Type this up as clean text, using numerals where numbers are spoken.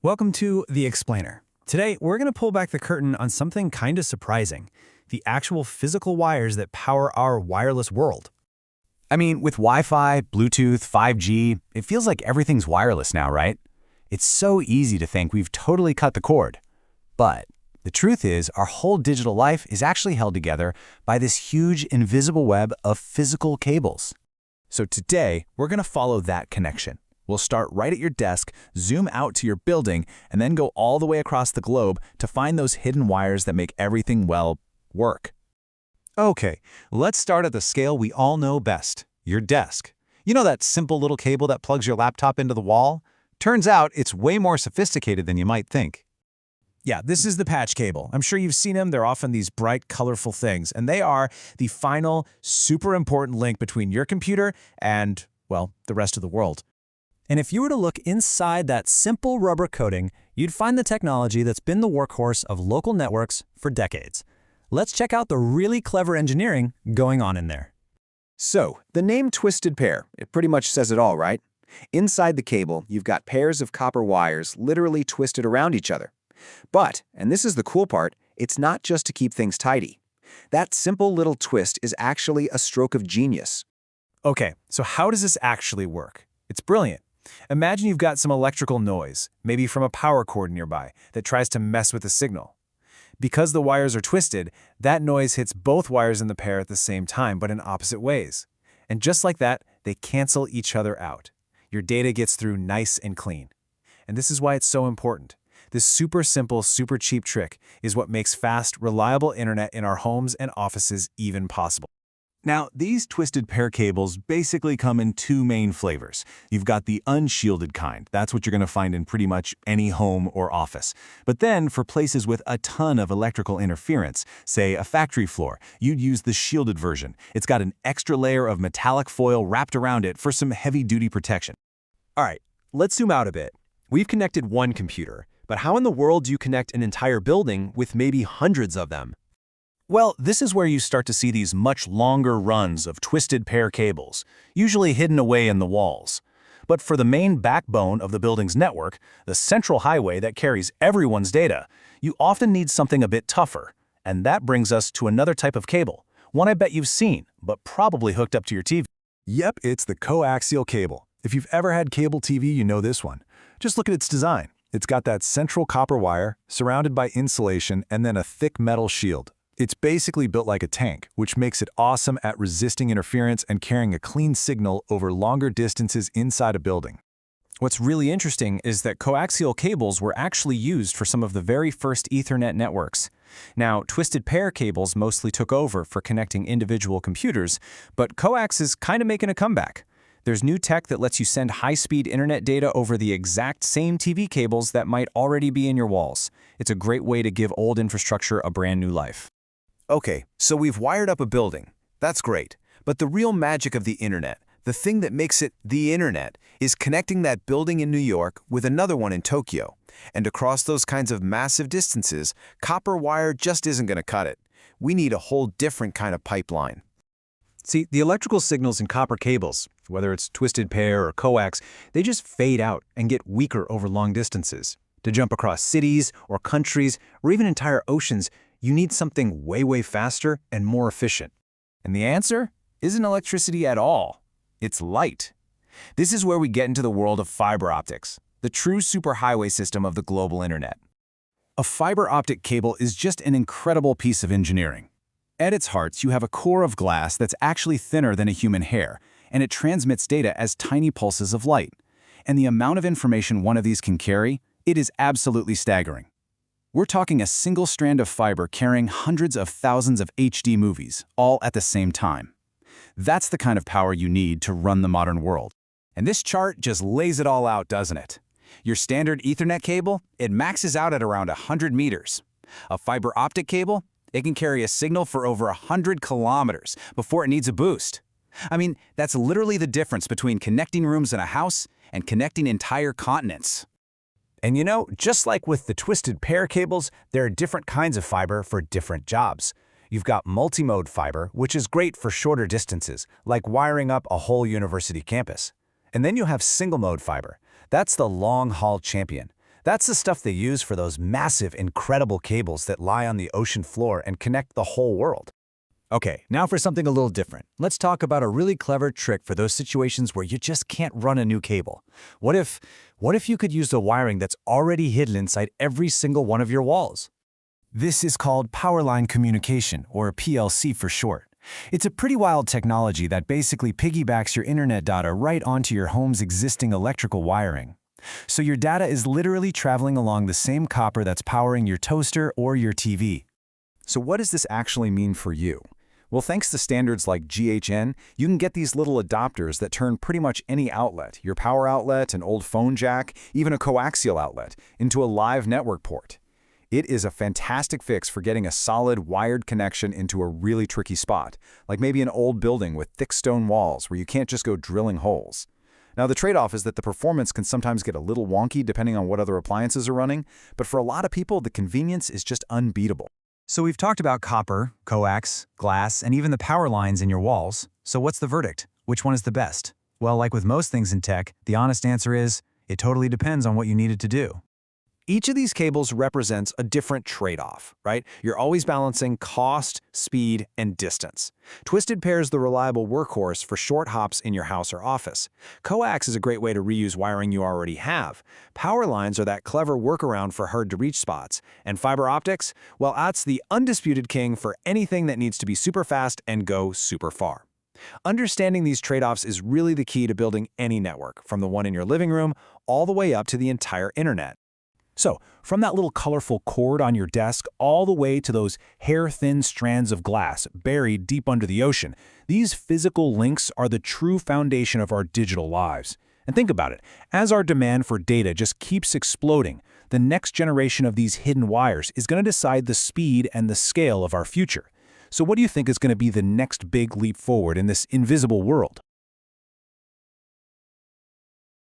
Welcome to The Explainer. Today, we're going to pull back the curtain on something kind of surprising, the actual physical wires that power our wireless world. I mean, with Wi-Fi, Bluetooth, 5G, it feels like everything's wireless now, right? It's so easy to think we've totally cut the cord. But the truth is, our whole digital life is actually held together by this huge invisible web of physical cables. So today, we're going to follow that connection. We'll start right at your desk, zoom out to your building, and then go all the way across the globe to find those hidden wires that make everything, well, work. Okay, let's start at the scale we all know best, your desk. You know that simple little cable that plugs your laptop into the wall? Turns out it's way more sophisticated than you might think. Yeah, this is the patch cable. I'm sure you've seen them. They're often these bright, colorful things, and they are the final, super important link between your computer and, well, the rest of the world. And if you were to look inside that simple rubber coating, you'd find the technology that's been the workhorse of local networks for decades. Let's check out the really clever engineering going on in there. So, the name twisted pair, it pretty much says it all, right? Inside the cable, you've got pairs of copper wires literally twisted around each other. But, and this is the cool part, it's not just to keep things tidy. That simple little twist is actually a stroke of genius. Okay, so how does this actually work? It's brilliant. Imagine you've got some electrical noise, maybe from a power cord nearby, that tries to mess with the signal. Because the wires are twisted, that noise hits both wires in the pair at the same time, but in opposite ways. And just like that, they cancel each other out. Your data gets through nice and clean. And this is why it's so important. This super simple, super cheap trick is what makes fast, reliable internet in our homes and offices even possible. Now, these twisted pair cables basically come in two main flavors. You've got the unshielded kind. That's what you're going to find in pretty much any home or office. But then, for places with a ton of electrical interference, say a factory floor, you'd use the shielded version. It's got an extra layer of metallic foil wrapped around it for some heavy-duty protection. All right, let's zoom out a bit. We've connected one computer, but how in the world do you connect an entire building with maybe hundreds of them? Well, this is where you start to see these much longer runs of twisted pair cables, usually hidden away in the walls. But for the main backbone of the building's network, the central highway that carries everyone's data, you often need something a bit tougher. And that brings us to another type of cable, one I bet you've seen, but probably hooked up to your TV. Yep, it's the coaxial cable. If you've ever had cable TV, you know this one. Just look at its design. It's got that central copper wire, surrounded by insulation, and then a thick metal shield. It's basically built like a tank, which makes it awesome at resisting interference and carrying a clean signal over longer distances inside a building. What's really interesting is that coaxial cables were actually used for some of the very first Ethernet networks. Now, twisted pair cables mostly took over for connecting individual computers, but coax is kind of making a comeback. There's new tech that lets you send high-speed internet data over the exact same TV cables that might already be in your walls. It's a great way to give old infrastructure a brand new life. Okay, so we've wired up a building. That's great. But the real magic of the internet, the thing that makes it the internet, is connecting that building in New York with another one in Tokyo. And across those kinds of massive distances, copper wire just isn't going to cut it. We need a whole different kind of pipeline. See, the electrical signals in copper cables, whether it's twisted pair or coax, they just fade out and get weaker over long distances. To jump across cities or countries or even entire oceans, you need something way faster and more efficient. And the answer isn't electricity at all. It's light. This is where we get into the world of fiber optics, the true superhighway system of the global internet. A fiber optic cable is just an incredible piece of engineering. At its heart, you have a core of glass that's actually thinner than a human hair, and it transmits data as tiny pulses of light. And the amount of information one of these can carry, it is absolutely staggering. We're talking a single strand of fiber carrying hundreds of thousands of HD movies, all at the same time. That's the kind of power you need to run the modern world. And this chart just lays it all out, doesn't it? Your standard Ethernet cable, it maxes out at around 100 meters. A fiber optic cable, it can carry a signal for over 100 kilometers before it needs a boost. I mean, that's literally the difference between connecting rooms in a house and connecting entire continents. And you know, just like with the twisted pair cables, there are different kinds of fiber for different jobs. You've got multi-mode fiber, which is great for shorter distances, like wiring up a whole university campus. And then you have single-mode fiber. That's the long-haul champion. That's the stuff they use for those massive, incredible cables that lie on the ocean floor and connect the whole world. Okay, now for something a little different. Let's talk about a really clever trick for those situations where you just can't run a new cable. What if you could use the wiring that's already hidden inside every single one of your walls? This is called power line communication, or PLC for short. It's a pretty wild technology that basically piggybacks your internet data right onto your home's existing electrical wiring. So your data is literally traveling along the same copper that's powering your toaster or your TV. So what does this actually mean for you? Well, thanks to standards like GHN, you can get these little adapters that turn pretty much any outlet, your power outlet, an old phone jack, even a coaxial outlet, into a live network port. It is a fantastic fix for getting a solid wired connection into a really tricky spot, like maybe an old building with thick stone walls where you can't just go drilling holes. Now, the trade-off is that the performance can sometimes get a little wonky depending on what other appliances are running, but for a lot of people, the convenience is just unbeatable. So we've talked about copper, coax, glass, and even the power lines in your walls. So what's the verdict? Which one is the best? Well, like with most things in tech, the honest answer is, it totally depends on what you need it to do. Each of these cables represents a different trade-off, right? You're always balancing cost, speed, and distance. Twisted pair is the reliable workhorse for short hops in your house or office. Coax is a great way to reuse wiring you already have. Power lines are that clever workaround for hard-to-reach spots. And fiber optics? Well, that's the undisputed king for anything that needs to be super fast and go super far. Understanding these trade-offs is really the key to building any network, from the one in your living room all the way up to the entire internet. So, from that little colorful cord on your desk all the way to those hair-thin strands of glass buried deep under the ocean, these physical links are the true foundation of our digital lives. And think about it, as our demand for data just keeps exploding, the next generation of these hidden wires is going to decide the speed and the scale of our future. So what do you think is going to be the next big leap forward in this invisible world?